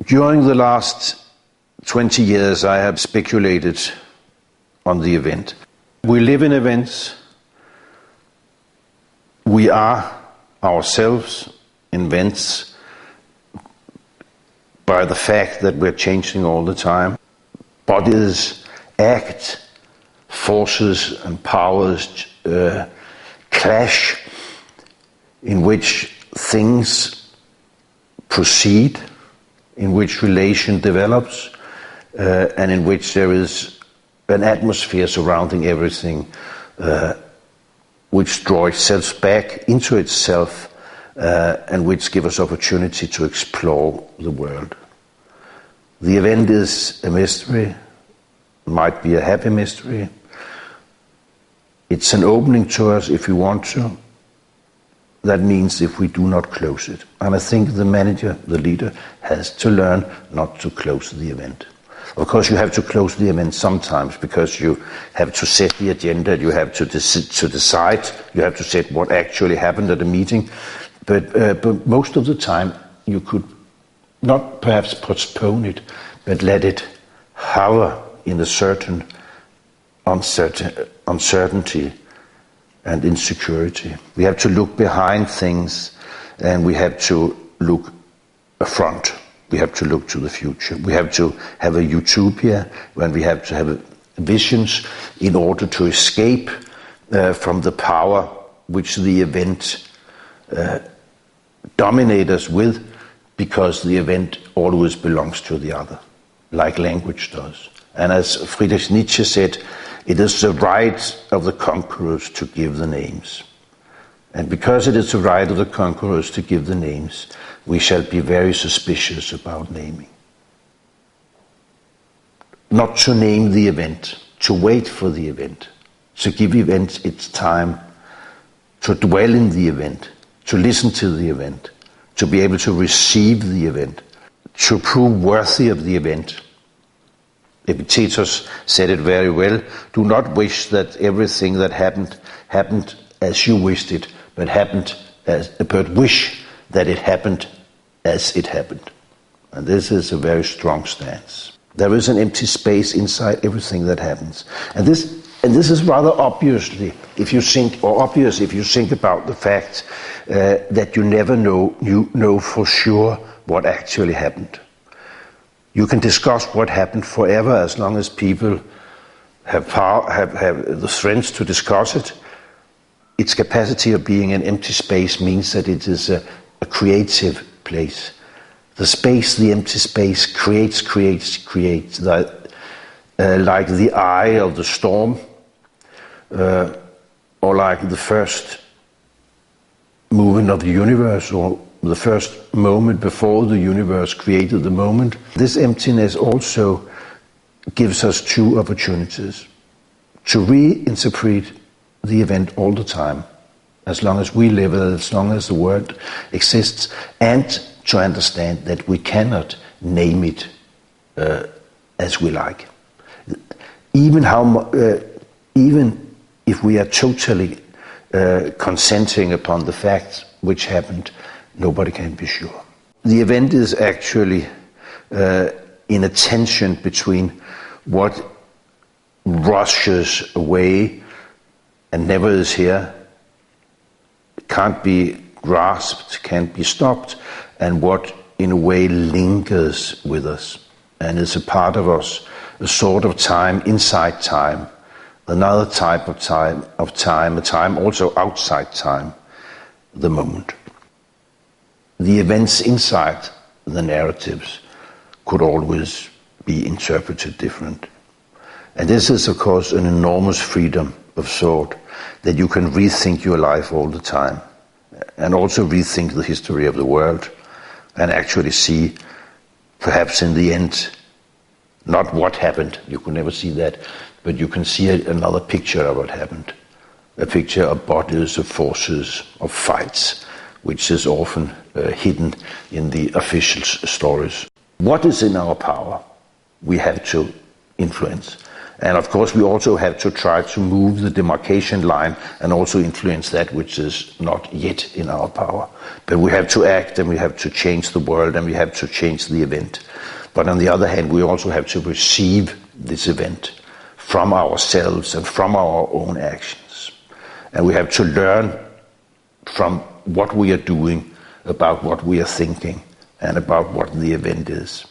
During the last 20 years, I have speculated on the event. We live in events. We are ourselves events by the fact that we're changing all the time. Bodies act, forces and powers clash, in which things proceed, in which relation develops, and in which there is an atmosphere surrounding everything which draws itself back into itself and which gives us opportunity to explore the world. The event is a mystery, might be a happy mystery. It's an opening to us if we want to. That means if we do not close it. And I think the manager, the leader, has to learn not to close the event. Of course, you have to close the event sometimes because you have to set the agenda, you have to decide, you have to set what actually happened at the meeting. But most of the time, you could not perhaps postpone it, but let it hover in a certain uncertainty and insecurity. We have to look behind things and we have to look front. We have to look to the future. We have to have a utopia when we have to have visions in order to escape from the power which the event dominates us with, because the event always belongs to the other, like language does. And as Friedrich Nietzsche said, it is the right of the conquerors to give the names. And because it is the right of the conquerors to give the names, we shall be very suspicious about naming. Not to name the event, to wait for the event, to give events its time, to dwell in the event, to listen to the event, to be able to receive the event, to prove worthy of the event. Epictetus said it very well: do not wish that everything that happened as you wished it, but wish that it happened as it happened. And this is a very strong stance. There is an empty space inside everything that happens. And this is rather obvious if you think about the fact that you never know for sure what actually happened. You can discuss what happened forever as long as people have the strength to discuss it. Its capacity of being an empty space means that it is a creative place. The empty space creates, like the eye of the storm, or like the first movement of the universe, or the first moment before the universe created the moment. This emptiness also gives us two opportunities: to reinterpret the event all the time, as long as we live, as long as the world exists, and to understand that we cannot name it as we like. Even if we are totally consenting upon the facts which happened, nobody can be sure. The event is actually in a tension between what rushes away and never is here, can't be grasped, can't be stopped, and what in a way lingers with us and is a part of us, a sort of time inside time, another type of time, a time also outside time, the moment. The events inside the narratives could always be interpreted different. And this is, of course, an enormous freedom of thought, that you can rethink your life all the time, and also rethink the history of the world, and actually see, perhaps in the end, not what happened, you can never see that, but you can see another picture of what happened. A picture of bodies, of forces, of fights, which is often hidden in the official stories. What is in our power, we have to influence. And of course we also have to try to move the demarcation line and also influence that which is not yet in our power. But we have to act, and we have to change the world, and we have to change the event. But on the other hand, we also have to receive this event from ourselves and from our own actions. And we have to learn from what we are doing about what we are thinking and about what the event is.